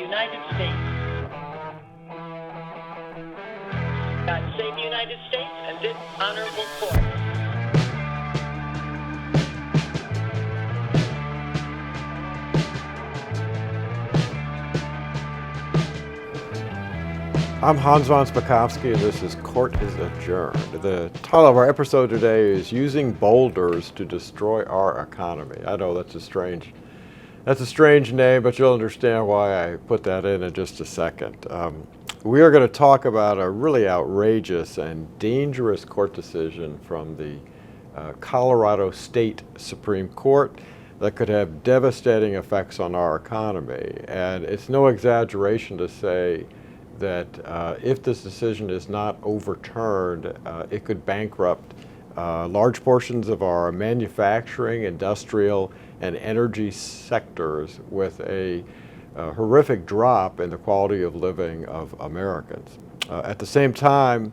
United States. God save the United States and this honorable court. I'm Hans von Spakovsky, and this is Court is Adjourned. The title of our episode today is Using Boulders to Destroy Our Economy. I know that's a strange name, but you'll understand why I put that in just a second. We are going to talk about a really outrageous and dangerous court decision from the Colorado State Supreme Court that could have devastating effects on our economy. And it's no exaggeration to say that if this decision is not overturned, it could bankrupt large portions of our manufacturing, industrial, and energy sectors with a horrific drop in the quality of living of Americans. At the same time,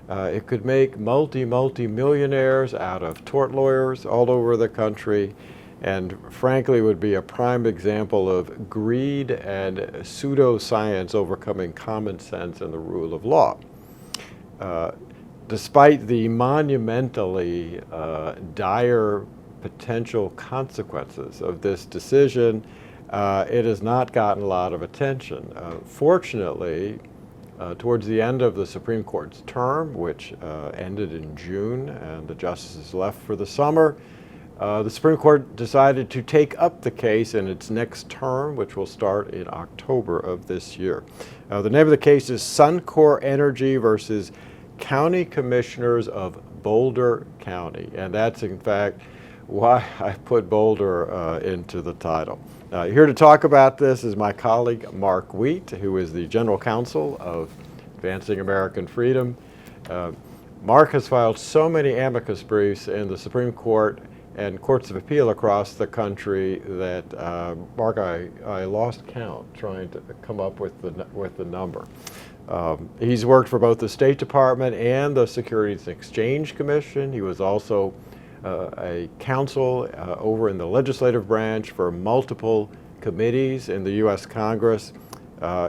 it could make multi-millionaires out of tort lawyers all over the country, and frankly would be a prime example of greed and pseudoscience overcoming common sense and the rule of law. Despite the monumentally dire potential consequences of this decision, it has not gotten a lot of attention. Fortunately, towards the end of the Supreme Court's term, which ended in June and the justices left for the summer, the Supreme Court decided to take up the case in its next term, which will start in October of this year. The name of the case is Suncor Energy versus County Commissioners of Boulder County, and that's in fact why I put Boulder into the title. Here to talk about this is my colleague Marc Wheat, who is the General Counsel of Advancing American Freedom. Marc has filed so many amicus briefs in the Supreme Court and courts of appeal across the country that, Marc, I lost count trying to come up with the number. He's worked for both the State Department and the Securities and Exchange Commission. He was also a counsel over in the legislative branch for multiple committees in the U.S. Congress.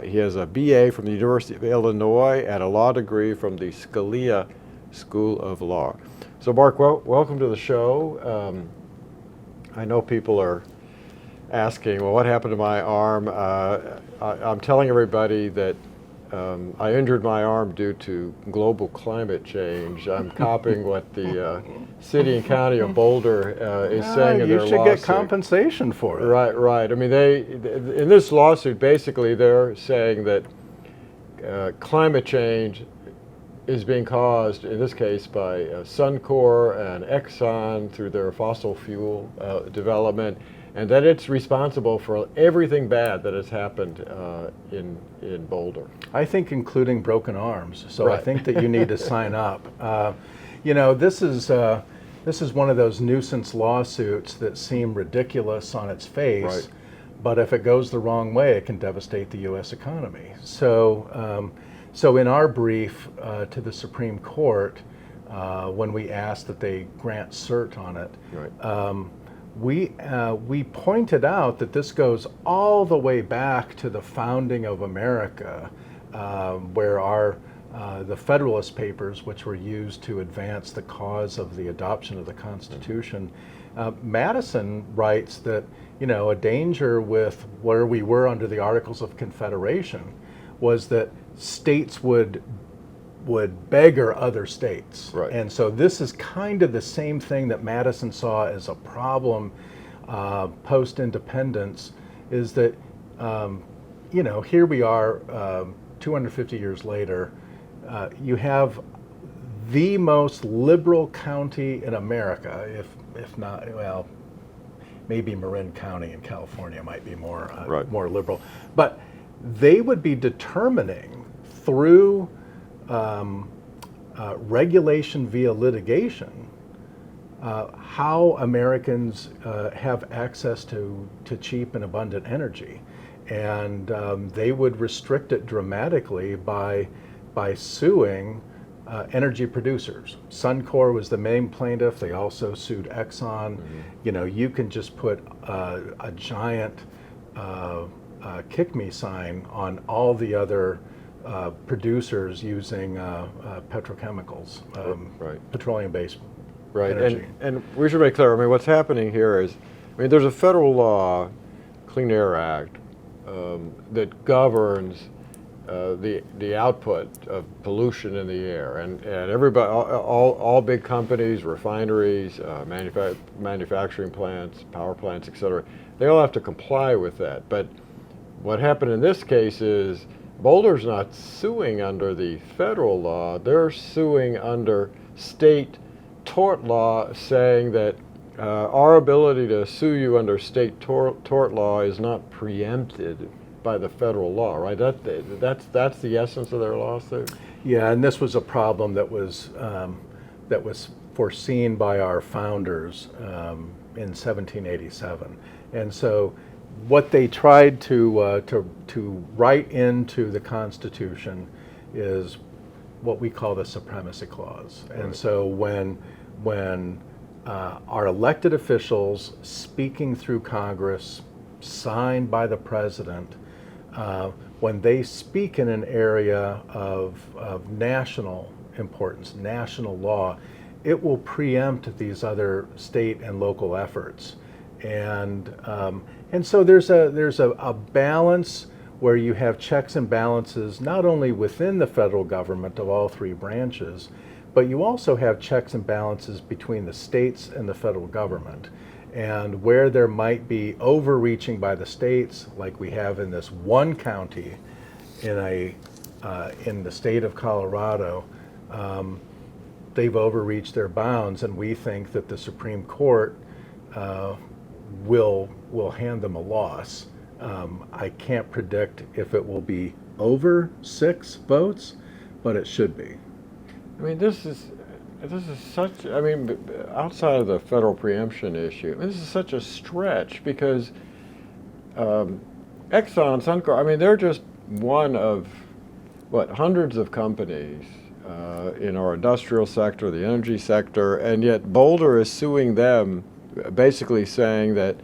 He has a BA from the University of Illinois and a law degree from the Scalia School of Law. So Marc, welcome to the show. I know people are asking, well, what happened to my arm? I'm telling everybody that I injured my arm due to global climate change. I'm copying what the city and county of Boulder is saying in their lawsuit. You should get compensation for it. Right. I mean, in this lawsuit, basically, they're saying that climate change is being caused, in this case, by Suncor and Exxon through their fossil fuel development, and that it's responsible for everything bad that has happened in Boulder. I think including broken arms. So Right. I think that you need to sign up. This is one of those nuisance lawsuits that seem ridiculous on its face, Right. but if it goes the wrong way, it can devastate the U.S. economy. So in our brief to the Supreme Court, when we asked that they grant cert on it, Right. we pointed out that this goes all the way back to the founding of America, where the Federalist Papers, which were used to advance the cause of the adoption of the Constitution, Madison writes that a danger with where we were under the Articles of Confederation was that states would beggar other states. Right. And so this is kind of the same thing that Madison saw as a problem post-independence, is that, here we are 250 years later, you have the most liberal county in America, if not, well, maybe Marin County in California might be more liberal, but they would be determining through regulation via litigation how Americans have access to cheap and abundant energy, and they would restrict it dramatically by suing energy producers. Suncor was the main plaintiff. They also sued Exxon. You can just put a giant kick me sign on all the other producers using petrochemicals, Right. petroleum-based Right, energy. and we should make clear, I mean, what's happening here is, I mean, there's a federal law, Clean Air Act, that governs the output of pollution in the air, and everybody, all big companies, refineries, manufacturing plants, power plants, et cetera, they all have to comply with that. But what happened in this case is Boulder's not suing under the federal law, they're suing under state tort law, saying that our ability to sue you under state tort law is not preempted by the federal law, right? That's the essence of their lawsuit. Yeah, and this was a problem that was foreseen by our founders in 1787, and so what they tried to write into the Constitution is what we call the Supremacy Clause. And Right. so when our elected officials speaking through Congress, signed by the president, when they speak in an area of national importance, national law, it will preempt these other state and local efforts. And so there's a balance where you have checks and balances not only within the federal government of all three branches, but you also have checks and balances between the states and the federal government. And where there might be overreaching by the states, like we have in this one county in the state of Colorado, they've overreached their bounds, and we think that the Supreme Court will hand them a loss. I can't predict if it will be over 6 votes, but it should be. I mean, this is such, I mean, outside of the federal preemption issue, this is such a stretch because Exxon, Suncor, I mean, they're just one of, hundreds of companies in our industrial sector, the energy sector, and yet Boulder is suing them, basically saying that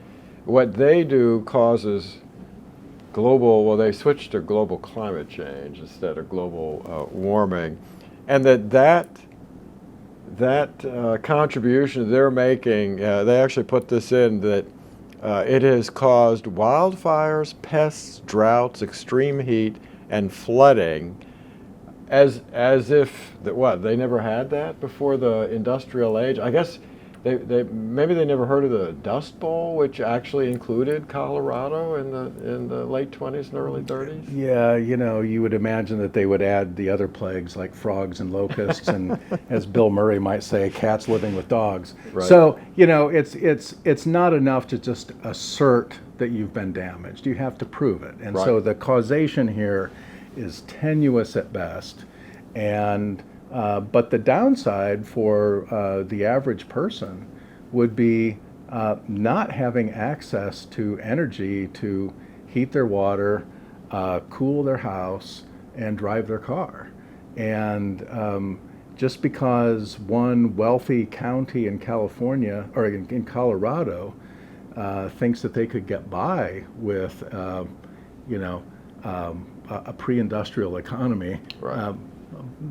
what they do causes they switched to global climate change instead of global warming, and that contribution they're making, they actually put this in, that it has caused wildfires, pests, droughts, extreme heat, and flooding, as if they never had that before the industrial age. I guess maybe they never heard of the Dust Bowl, which actually included Colorado in the late 20s and early 30s. Yeah, you would imagine that they would add the other plagues like frogs and locusts, and as Bill Murray might say, cats living with dogs. Right. So it's not enough to just assert that you've been damaged. You have to prove it, and so Right. the causation here is tenuous at best, and. But the downside for the average person would be not having access to energy to heat their water, cool their house, and drive their car. And just because one wealthy county in California or in Colorado thinks that they could get by with, a pre-industrial economy, Right.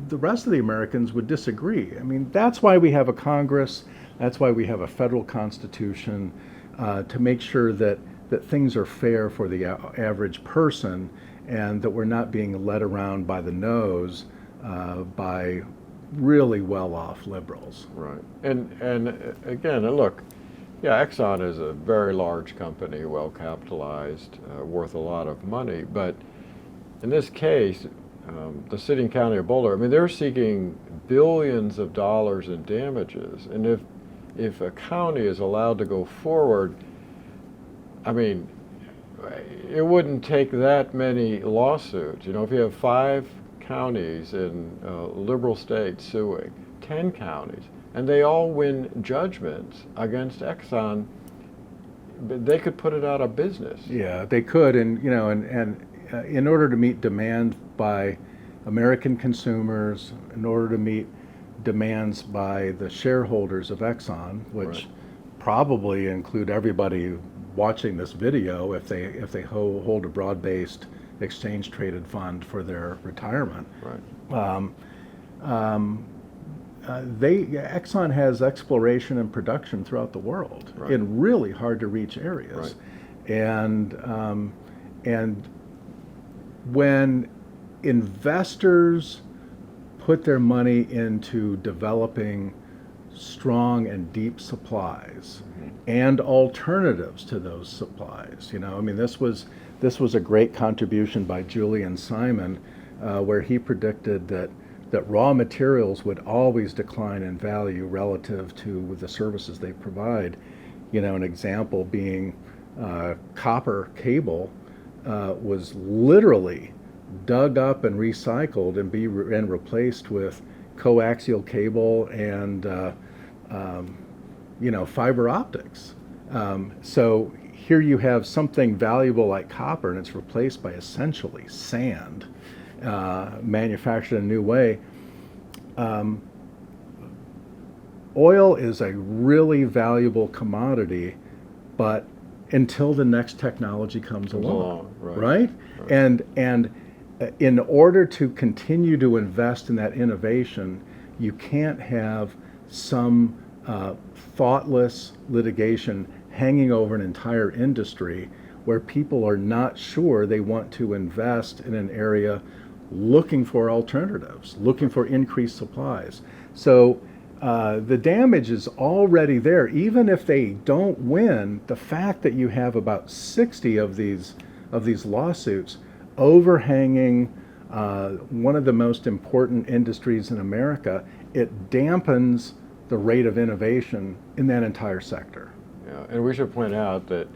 The rest of the Americans would disagree. I mean, that's why we have a Congress, that's why we have a federal constitution, to make sure that things are fair for the average person, and that we're not being led around by the nose by really well-off liberals. Right. And again, look, yeah, Exxon is a very large company, well capitalized, worth a lot of money, but in this case, the city and county of Boulder, I mean, they're seeking billions of dollars in damages. And if a county is allowed to go forward, I mean, it wouldn't take that many lawsuits. If you have 5 counties in liberal states suing, 10 counties, and they all win judgments against Exxon, they could put it out of business. Yeah, they could, and in order to meet demand by American consumers, in order to meet demands by the shareholders of Exxon, which Right. probably include everybody watching this video, if they hold a broad-based exchange-traded fund for their retirement. Right. Exxon has exploration and production throughout the world Right. in really hard to reach areas, Right. and when investors put their money into developing strong and deep supplies and alternatives to those supplies, I mean, this was a great contribution by Julian Simon, where he predicted that raw materials would always decline in value relative to the services they provide. An example being copper cable was literally dug up and recycled and replaced with coaxial cable and fiber optics. So here you have something valuable like copper, and it's replaced by essentially sand, manufactured in a new way. Oil is a really valuable commodity, but until the next technology comes along, right? And in order to continue to invest in that innovation, you can't have some thoughtless litigation hanging over an entire industry where people are not sure they want to invest in an area looking for alternatives, looking for increased supplies. So the damage is already there. Even if they don't win, the fact that you have about 60 of these lawsuits overhanging one of the most important industries in America, it dampens the rate of innovation in that entire sector. Yeah, and we should point out that,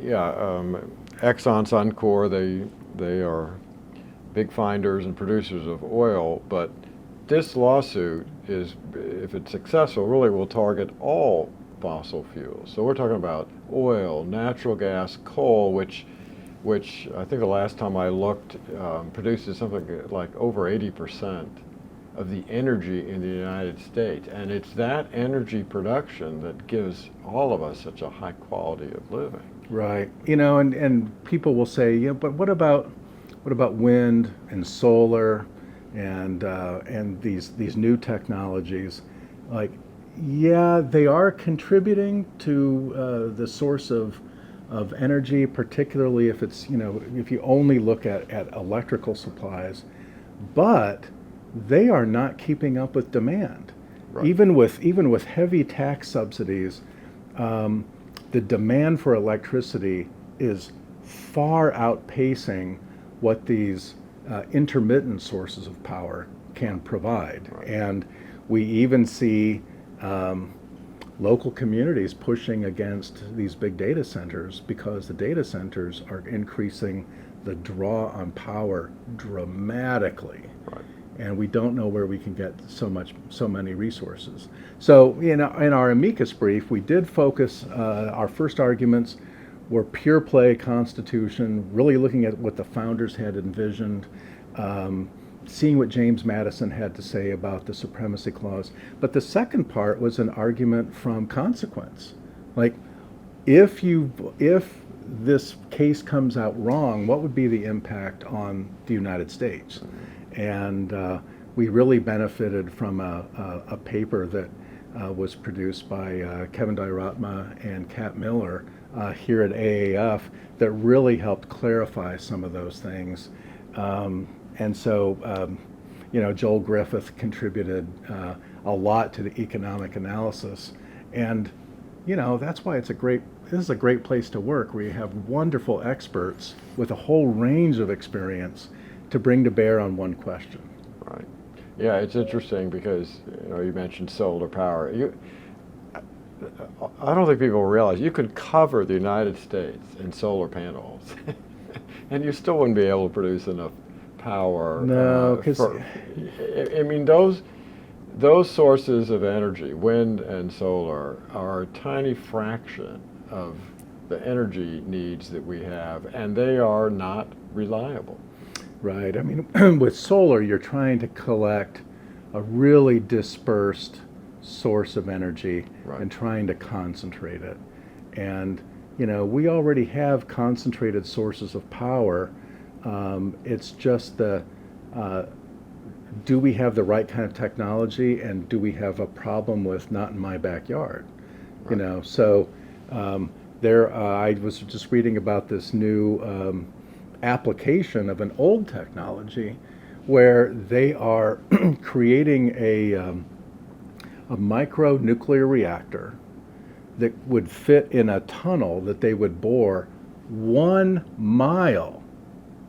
Exxon, Suncor, they are big finders and producers of oil, but this lawsuit is, if it's successful, really will target all fossil fuels. So we're talking about oil, natural gas, coal, which I think the last time I looked produces something like over 80% of the energy in the United States. And it's that energy production that gives all of us such a high quality of living. Right. And people will say, yeah, but what about wind and solar and these new technologies? Like, yeah, they are contributing to the source of energy, particularly if it's, if you only look at electrical supplies, but they are not keeping up with demand. Right. Even with heavy tax subsidies, the demand for electricity is far outpacing what these intermittent sources of power can provide. Right. And we even see local communities pushing against these big data centers because the data centers are increasing the draw on power dramatically. Right. And we don't know where we can get so many resources. So, in our amicus brief, we did focus, our first arguments were pure play Constitution, really looking at what the founders had envisioned, seeing what James Madison had to say about the Supremacy Clause. But the second part was an argument from consequence. Like, if this case comes out wrong, what would be the impact on the United States? And we really benefited from a paper that was produced by Kevin Dairatma and Kat Miller here at AAF that really helped clarify some of those things. And so, Joel Griffith contributed a lot to the economic analysis. And, that's why this is a great place to work, where you have wonderful experts with a whole range of experience to bring to bear on one question. Right. Yeah, it's interesting because you mentioned solar power. I don't think people realize you could cover the United States in solar panels, and you still wouldn't be able to produce enough power. No, because I mean those sources of energy, wind and solar, are a tiny fraction of the energy needs that we have, and they are not reliable. Right. I mean, with solar, you're trying to collect a really dispersed source of energy, right, and trying to concentrate it. And we already have concentrated sources of power. It's just do we have the right kind of technology, and do we have a problem with not in my backyard? Right. So I was just reading about this new application of an old technology where they are creating a micro nuclear reactor that would fit in a tunnel that they would bore 1 mile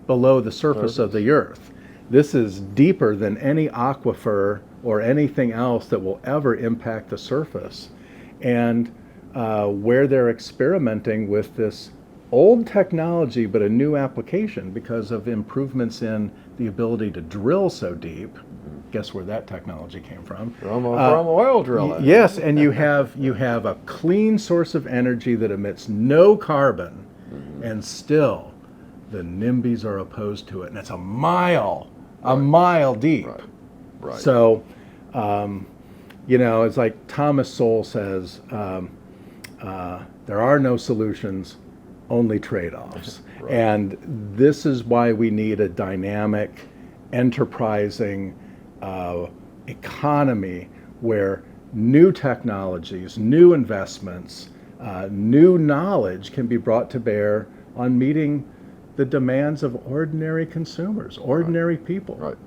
below the surface of the earth. This is deeper than any aquifer or anything else that will ever impact the surface. And where they're experimenting with this old technology, but a new application because of improvements in the ability to drill so deep. Guess where that technology came from? From oil drilling. Yes, and you have a clean source of energy that emits no carbon, and still the NIMBYs are opposed to it, and it's a mile deep. Right. So, it's like Thomas Sowell says, there are no solutions, only trade-offs. Right. And this is why we need a dynamic, enterprising economy where new technologies, new investments, new knowledge can be brought to bear on meeting the demands of ordinary consumers, ordinary people. Right.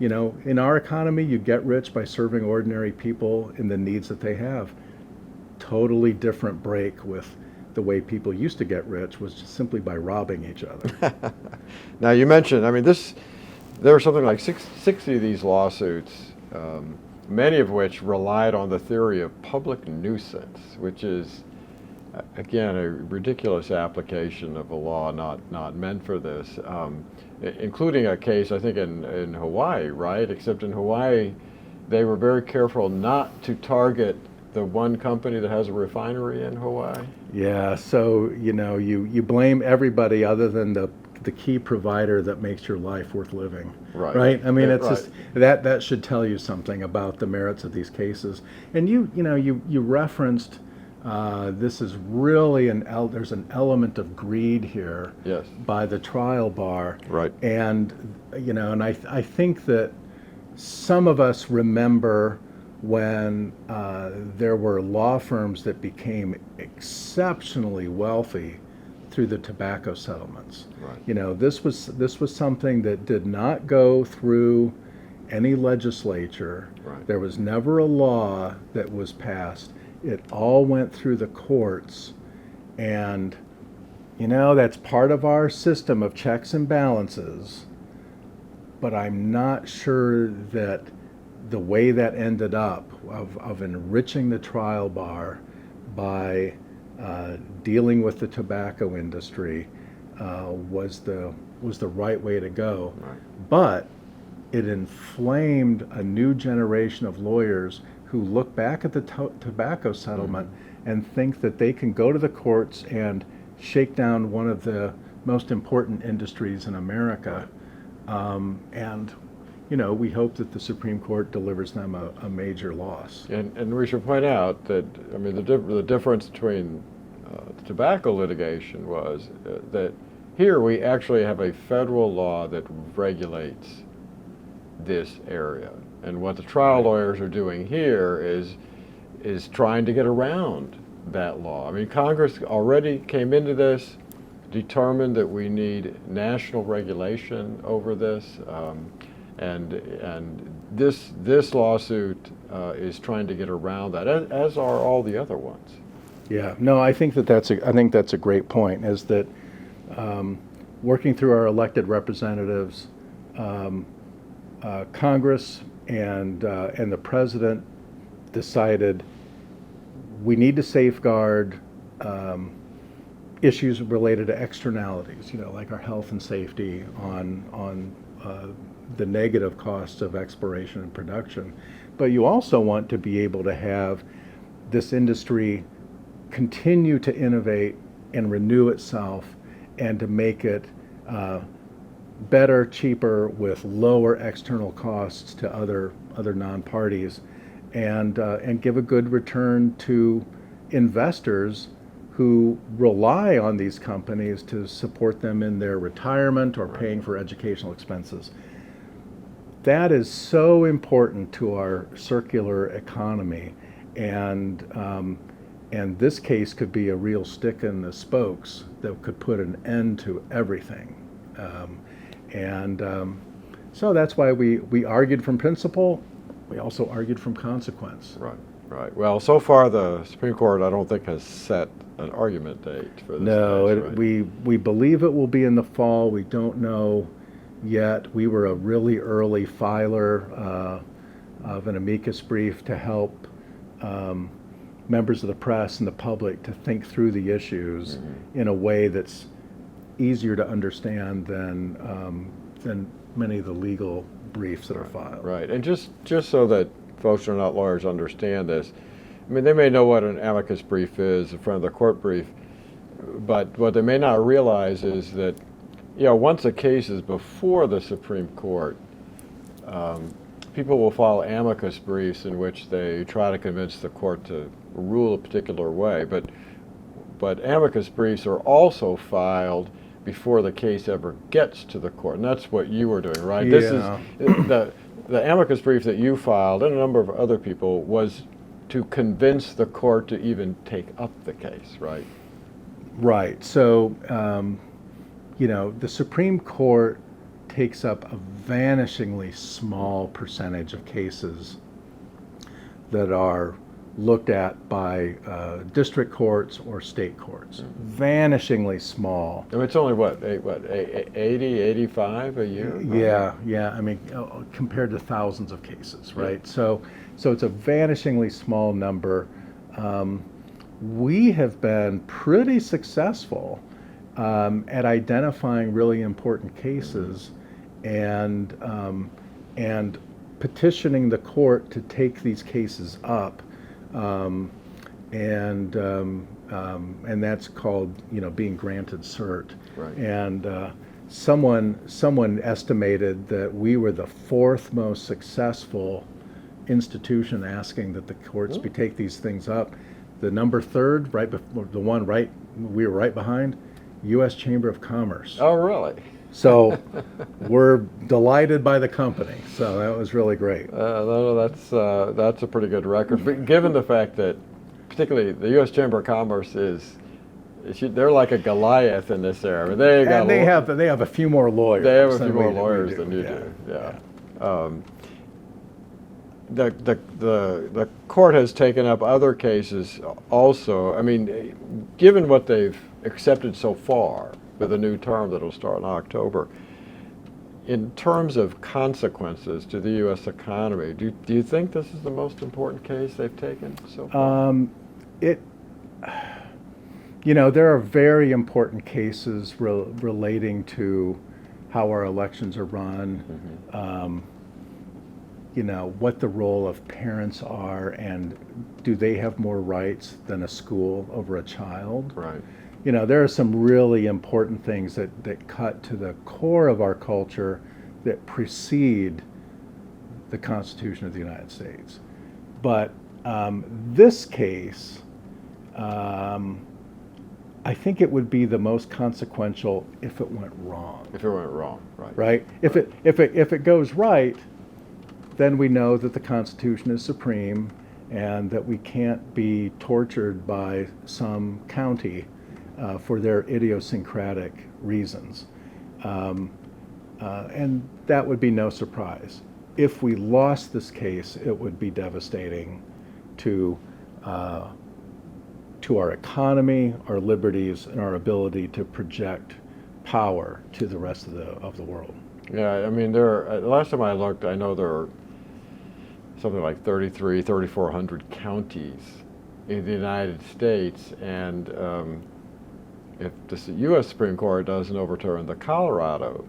In our economy, you get rich by serving ordinary people in the needs that they have. Totally different break with the way people used to get rich, was just simply by robbing each other. Now, you mentioned, there are something like 60 of these lawsuits, many of which relied on the theory of public nuisance, which is, again, a ridiculous application of a law not meant for this, including a case, I think, in Hawaii, right? Except in Hawaii, they were very careful not to target the one company that has a refinery in Hawaii. Yeah, so, you blame everybody other than the key provider that makes your life worth living. Right. It's just that should tell you something about the merits of these cases. And you referenced this is really there's an element of greed here. Yes. By the trial bar. Right. And and I think that some of us remember when there were law firms that became exceptionally wealthy through the tobacco settlements. Right. This was something that did not go through any legislature. Right. There was never a law that was passed. It all went through the courts, and that's part of our system of checks and balances. But I'm not sure that the way that ended up of enriching the trial bar by dealing with the tobacco industry was the right way to go. Right. But it inflamed a new generation of lawyers who look back at the tobacco settlement and think that they can go to the courts and shake down one of the most important industries in America. And we hope that the Supreme Court delivers them a major loss. And we should point out that, the difference between the tobacco litigation was that here we actually have a federal law that regulates this area. And what the trial lawyers are doing here is trying to get around that law. Congress already came into this, determined that we need national regulation over this. And this lawsuit is trying to get around that, as are all the other ones. Yeah, no, I think that's a great point. Is that working through our elected representatives, Congress and the president decided we need to safeguard issues related to externalities, like our health and safety on the negative costs of exploration and production. But you also want to be able to have this industry continue to innovate and renew itself and to make it better, cheaper, with lower external costs to other non-parties, and give a good return to investors who rely on these companies to support them in their retirement or paying for educational expenses. That is so important to our circular economy, and this case could be a real stick in the spokes that could put an end to everything. So that's why we argued from principle. We also argued from consequence. Right. Well, so far the Supreme Court, I don't think, has set an argument date for this case, right? we believe it will be in the fall. We don't know yet. We were a really early filer of an amicus brief to help members of the press and the public to think through the issues in a way that's easier to understand than many of the legal briefs that are filed. Right, and just so that folks who are not lawyers understand this, I mean, they may know what an amicus brief is, a front of the court brief, but what they may not realize is that, once a case is before the Supreme Court, people will file amicus briefs in which they try to convince the court to rule a particular way, but amicus briefs are also filed before the case ever gets to the court, and that's what you were doing, right? Yeah. This is the amicus brief that you filed, and a number of other people, was to convince the court to even take up the case, right? Right. So, the Supreme Court takes up a vanishingly small percentage of cases that are looked at by district courts or state courts. Vanishingly small. I mean, it's only, 80, 85 a year? Yeah. I mean, compared to thousands of cases, right? So it's a vanishingly small number. We have been pretty successful at identifying really important cases and petitioning the court to take these cases up. And that's called, being granted cert. Right. And someone estimated that we were the fourth most successful institution asking that the courts take these things up. The number third, right before the one we were right behind, U.S. Chamber of Commerce. Oh, really? So we're delighted by the company. So that was really great. That's a pretty good record. But given the fact that, particularly the U.S. Chamber of Commerce they're like a Goliath in this area. They have a few more lawyers. They have a few more lawyers than you do. Yeah. The court has taken up other cases also. I mean, given what they've accepted so far with a new term that will start in October, in terms of consequences to the U.S. economy, do you think this is the most important case they've taken so far? There are very important cases relating to how our elections are run, what the role of parents are, and do they have more rights than a school over a child? Right. There are some really important things that cut to the core of our culture that precede the Constitution of the United States. But this case, I think it would be the most consequential if it went wrong. If it went wrong, right. Right? If it goes right, then we know that the Constitution is supreme and that we can't be tortured by some county for their idiosyncratic reasons. And that would be no surprise. If we lost this case, it would be devastating to our economy, our liberties, and our ability to project power to the rest of the world. Yeah, I mean, last time I looked, I know there are something like 3,400 counties in the United States, and if the U.S. Supreme Court doesn't overturn the Colorado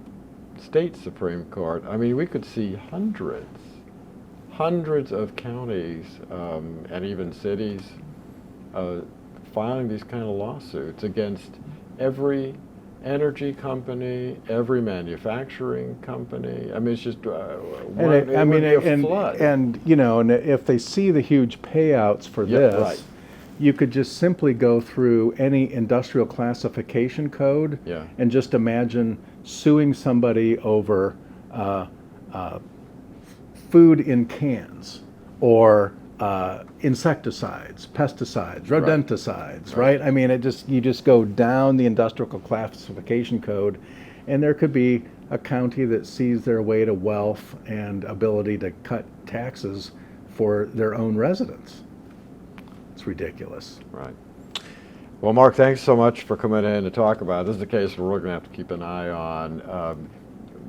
State Supreme Court, I mean, we could see hundreds of counties and even cities filing these kind of lawsuits against every energy company, every manufacturing company. I mean, it's just and if they see the huge payouts for this, right. you could just simply go through any industrial classification code Yeah. and just imagine suing somebody over food in cans or insecticides, pesticides, rodenticides, right? I mean, you just go down the industrial classification code, and there could be a county that sees their way to wealth and ability to cut taxes for their own residents. It's ridiculous. Right. Well, Mark, thanks so much for coming in to talk about it. This is a case we're going to have to keep an eye on.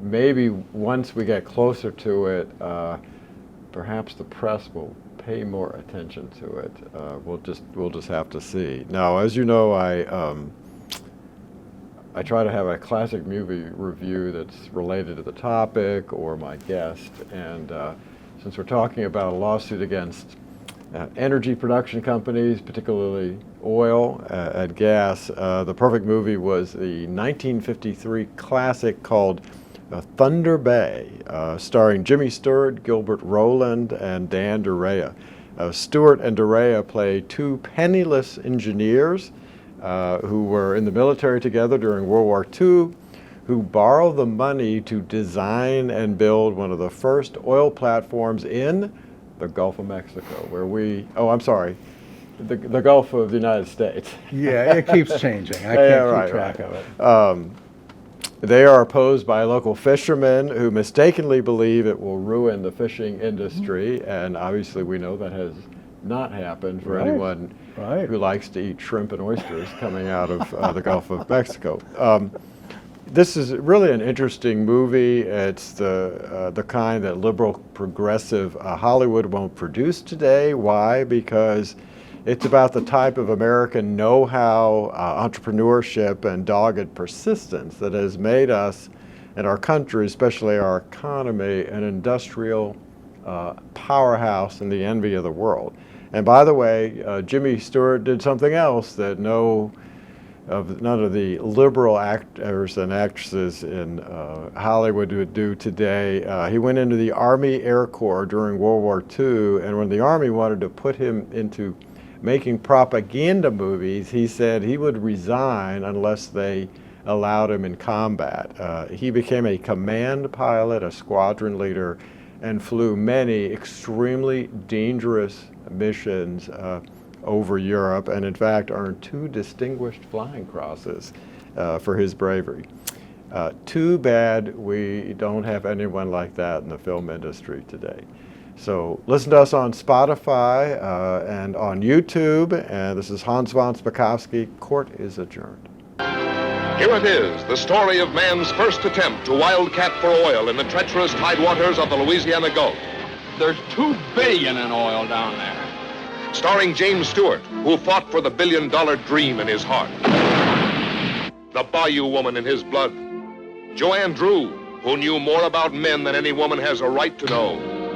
Maybe once we get closer to it, perhaps the press will pay more attention to it. We'll just have to see. Now, as you know, I try to have a classic movie review that's related to the topic or my guest, and since we're talking about a lawsuit against energy production companies, particularly oil and gas, the perfect movie was the 1953 classic called Thunder Bay, starring Jimmy Stewart, Gilbert Rowland, and Dan Duryea. Stewart and Duryea play two penniless engineers who were in the military together during World War II, who borrowed the money to design and build one of the first oil platforms in the Gulf of Mexico, the Gulf of the United States. Yeah, it keeps changing. I can't keep track of it. They are opposed by local fishermen who mistakenly believe it will ruin the fishing industry, and obviously we know that has not happened for anyone who likes to eat shrimp and oysters coming out of the Gulf of Mexico. This is really an interesting movie. It's the kind that liberal progressive Hollywood won't produce today. Why? Because it's about the type of American know-how, entrepreneurship, and dogged persistence that has made us and our country, especially our economy, an industrial powerhouse and the envy of the world. And by the way, Jimmy Stewart did something else that none of the liberal actors and actresses in Hollywood would do today. He went into the Army Air Corps during World War II, and when the Army wanted to put him into making propaganda movies, he said he would resign unless they allowed him in combat. He became a command pilot, a squadron leader, and flew many extremely dangerous missions over Europe, and in fact earned 2 distinguished flying crosses for his bravery. Too bad we don't have anyone like that in the film industry today. So listen to us on Spotify and on YouTube, and this is Hans von Spakovsky. Court is adjourned. Here it is, the story of man's first attempt to wildcat for oil in the treacherous tidewaters of the Louisiana Gulf. There's $2 billion in oil down there. Starring James Stewart, who fought for the billion-dollar dream in his heart. The Bayou woman in his blood. Joanne Drew, who knew more about men than any woman has a right to know.